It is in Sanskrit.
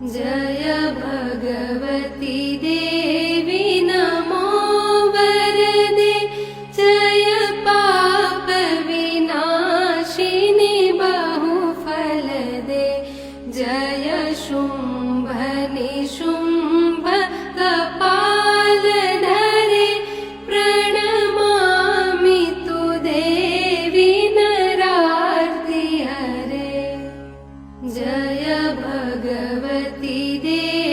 जय भगवती देवी नमो वरदे जय पाप विनाशिनी बहुफलदे जय शुम्भ निशुम्भ कपालधरे प्रणमामि तु देवी नरार्ति हरे जय भगवती देवी